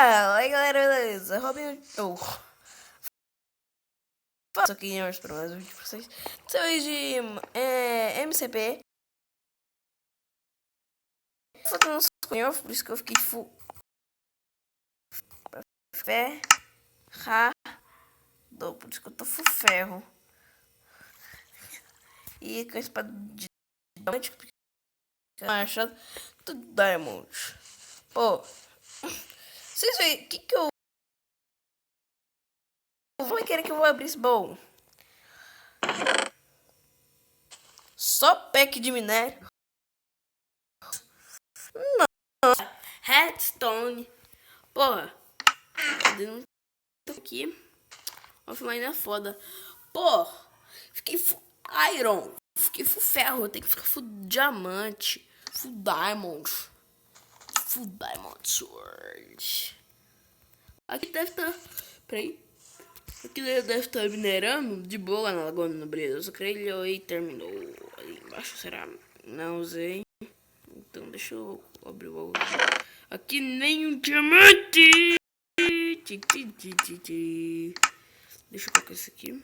Oi galera, beleza? Robin, eu faço aqui hoje para mais um vídeo pra vocês. Esse é o vídeo de MCP. Faltando uns coinhos, por isso que eu fiquei de full ferrado. Por isso que eu tô full ferro. E com a espada de diamante, porque eu achado tudo diamond. Pô, vocês veem, o que eu vou querer que eu vou abrir esse baú? Só pack de minério. Redstone. Porra. Aqui. Offline é foda. Pô. Fiquei full iron. Fiquei full ferro. Eu tenho que ficar full diamante. Full diamond. Full diamond sword. Aqui deve estar. Peraí. Aqui deve estar minerando de boa na Lagoa da Nobreza. Eu só creio e terminou. Ali embaixo será? Não usei. Então deixa eu abrir o baú. Aqui nem um diamante. Deixa eu colocar isso aqui.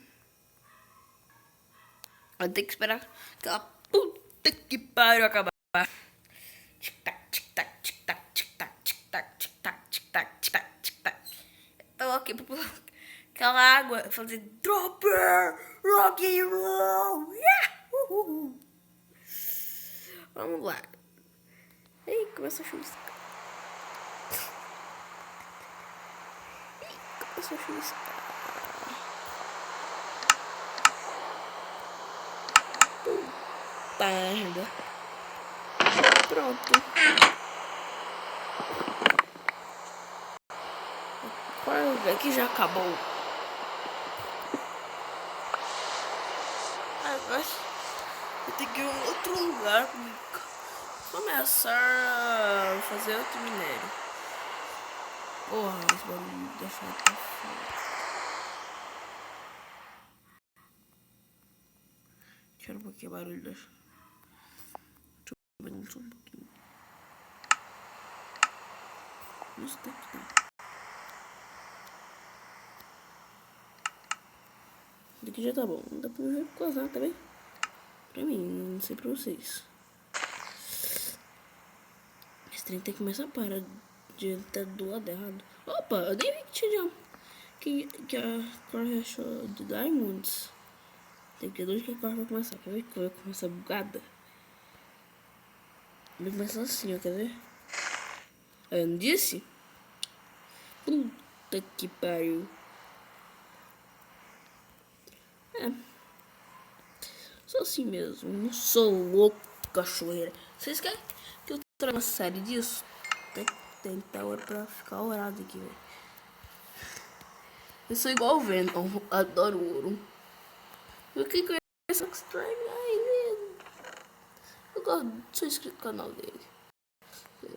Vai ter que esperar aquela puta que pariu acabar. Tic-tac, tic-tac, tic-tac, tic-tac, tic-tac, tic-tac, tic-tac, tic-tac, tic-tac. Tô aqui pra pular aquela água, fazer dropper, rock and roll. Vamos lá. Ei, começa a chuviscar. Começa a chuviscar. Merda. Pronto. Aqui já acabou. Agora eu tenho que ir em outro lugar pra começar a fazer outro minério. Porra, esse barulho deixa eu tá foda. Deixa eu ver um pouquinho o barulho deixa. Deixa eu ver só um pouquinho. Isso daqui. Daqui já tá bom. Não dá pra ver coisar também. Pra mim, não sei pra vocês. Esse trem tem que começar a parar de estar do lado errado. Opa, eu nem vi que tinha que a corre achou de Diamonds. Tem que dois que a corre vai começar. Quer ver que vai começar bugada? Vai começar assim, ó, quer ver? Eu não disse? Puta que pariu. É. Sou assim mesmo. Não sou louco, cachoeira. Vocês querem que eu traga uma série disso? Tem que ter hora pra ficar orado aqui, velho. Eu sou igual o Venom. Adoro ouro. Eu que conheço o Extreme aí mesmo. Eu gosto. Sou inscrito no canal dele.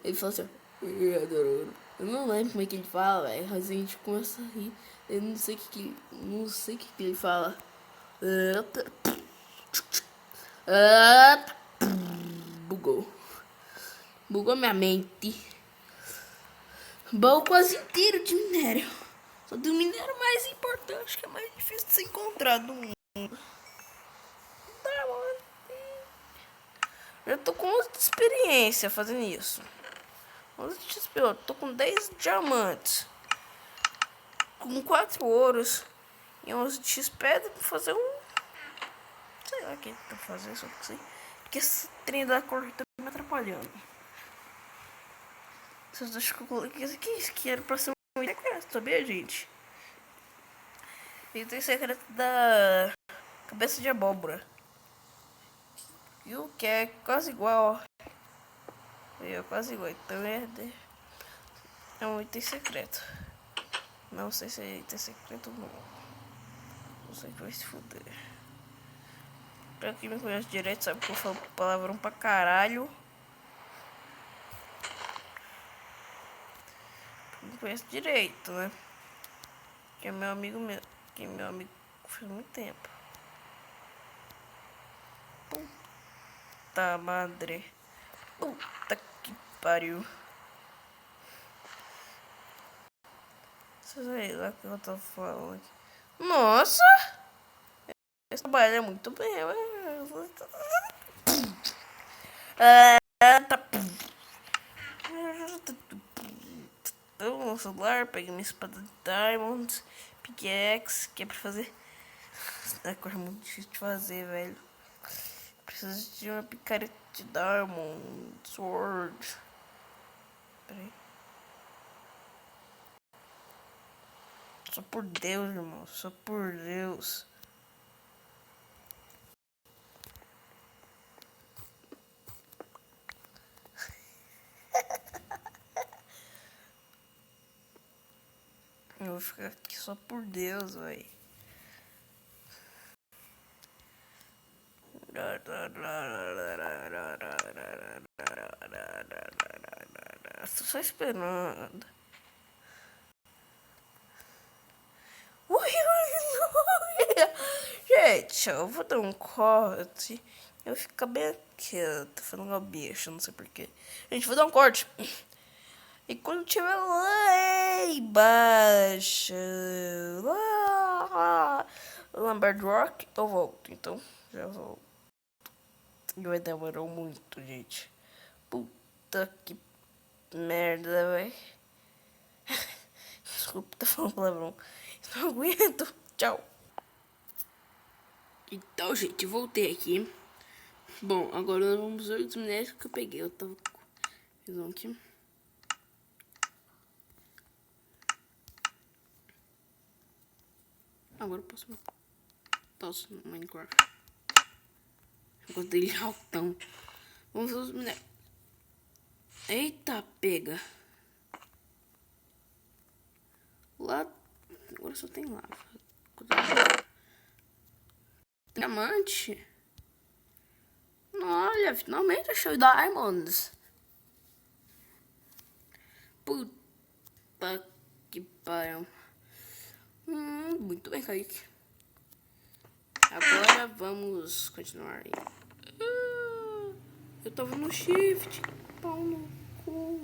Ele fala assim, eu adoro ouro. Eu não lembro como é que ele fala, velho. Mas a gente começa a rir. Eu não sei o que ele fala. Bugou. Bugou minha mente. Baú quase inteiro de minério. Só do minério mais importante, que é mais difícil de ser encontrado no mundo. Eu tô com 11 de experiência fazendo isso. 11 de XP, eu tô com 10 diamantes. Com 4 ouros. E 11 de XP dá pra fazer um... Sei lá o que tá fazendo, só que sei. Porque esse trem da cor tá me atrapalhando. Vocês deixam que eu coloquei isso aqui. Isso aqui era pra ser um secreto, sabia, gente? E tem secreto da cabeça de abóbora. E o que é quase igual. É quase igual. Então é um item secreto. Não sei se é item secreto ou não. Não sei que vai se fuder. Pra quem me conhece direito sabe que eu falo palavrão pra caralho. Me conhece direito, né? Que é meu amigo mesmo. Que é meu amigo faz muito tempo. Puta madre. Puta que pariu. Sei lá o que eu tô falando aqui. Nossa! Esse trabalho é muito bem. Tá. No celular, peguei minha espada de Diamonds, pickaxe, que é pra fazer. É coisa muito difícil de fazer, velho. Preciso de uma picareta de Diamond Sword. Peraí. Só por Deus, irmão. Só por Deus. Eu vou ficar aqui só por Deus, velho. Estou só esperando. Gente, eu vou dar um corte. Eu vou ficar bem quieto, falando uma bicha, não sei porquê. Gente, vou dar um corte. E quando tiver lá embaixo, lá, Lambert Rock, eu volto. Então, já volto. E vai demorar muito, gente. Puta que merda, velho. Desculpa, tá falando palavrão. Não aguento. Tchau. Então, gente, voltei aqui. Bom, agora nós vamos ver os minérios que eu peguei. Eu tava com visão aqui. Agora eu posso tosse no Minecraft. Eu gosto dele altão. Vamos ver os minérios. Eita, pega. Lá. Agora só tem lava. Diamante. Olha, finalmente achei Diamonds. Puta que pariu. Muito bem, Kaique. Agora vamos continuar aí. Eu tava no shift. Pau no cu.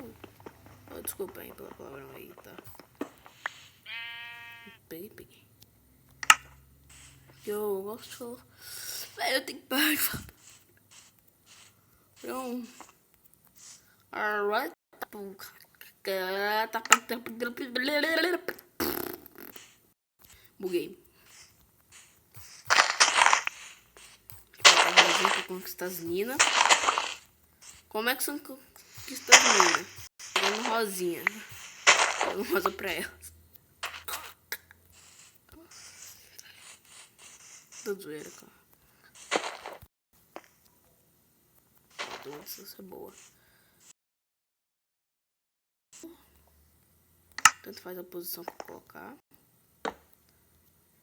Oh, desculpa aí pela palavra aí, tá? Peguei. Eu gosto. Eu tenho que parar de falar. Então. Alright. Buguei. Pra conquistar as minas. Como é que são conquistar as minas? Pegando rosinha. Pegando rosa pra elas. Tô zoeira, cara. Essa é boa. Tanto faz a posição que eu colocar.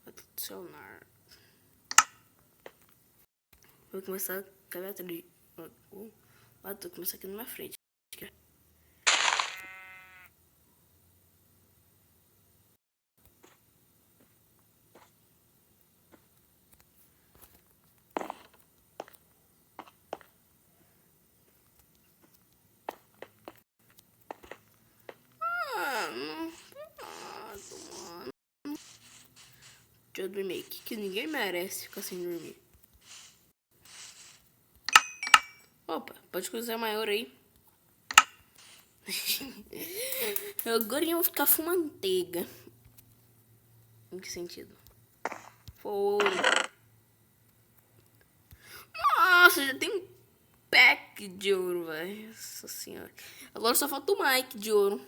Adicionar. Vou começar a cair ali. Vou começar aqui na minha frente. Deixa eu dormir aqui, que ninguém merece ficar sem dormir. Opa, pode cruzar maior aí. Agora eu vou ficar fumanteiga. Em que sentido? Foi. Nossa, já tem um pack de ouro, velho. Nossa senhora. Agora só falta o Mike de ouro.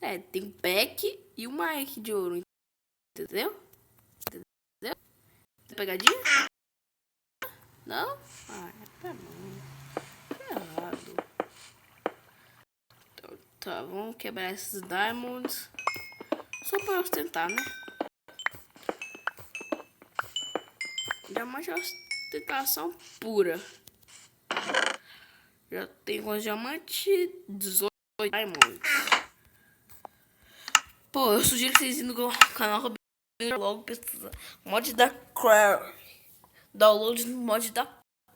É, tem um pack e o Mike de ouro. Entendeu? Entendeu? Tem pegadinha? Não? Ah, tá bom. Tá errado. Então, tá, vamos quebrar esses diamonds. Só pra ostentar, né? Diamante é ostentação pura. Já tem com diamante 18 diamonds. Pô, eu sugiro que vocês indo no canal Robin logo pesquisar mod da Quarry. Download no mod da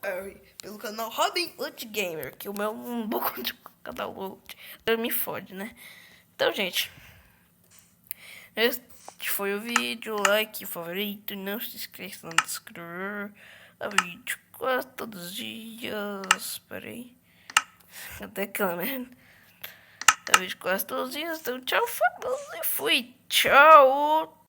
Quarry pelo canal Robin Hood Gamer, que o meu não vou colocar download. Me fode, né? Então, gente, este foi o vídeo. Like, favorito. Não se esqueçam de se inscrever a vídeo quase todos os dias. Espera aí. Até que man. A vídeo quase todos os dias. Então, tchau, família. E fui. Tchau.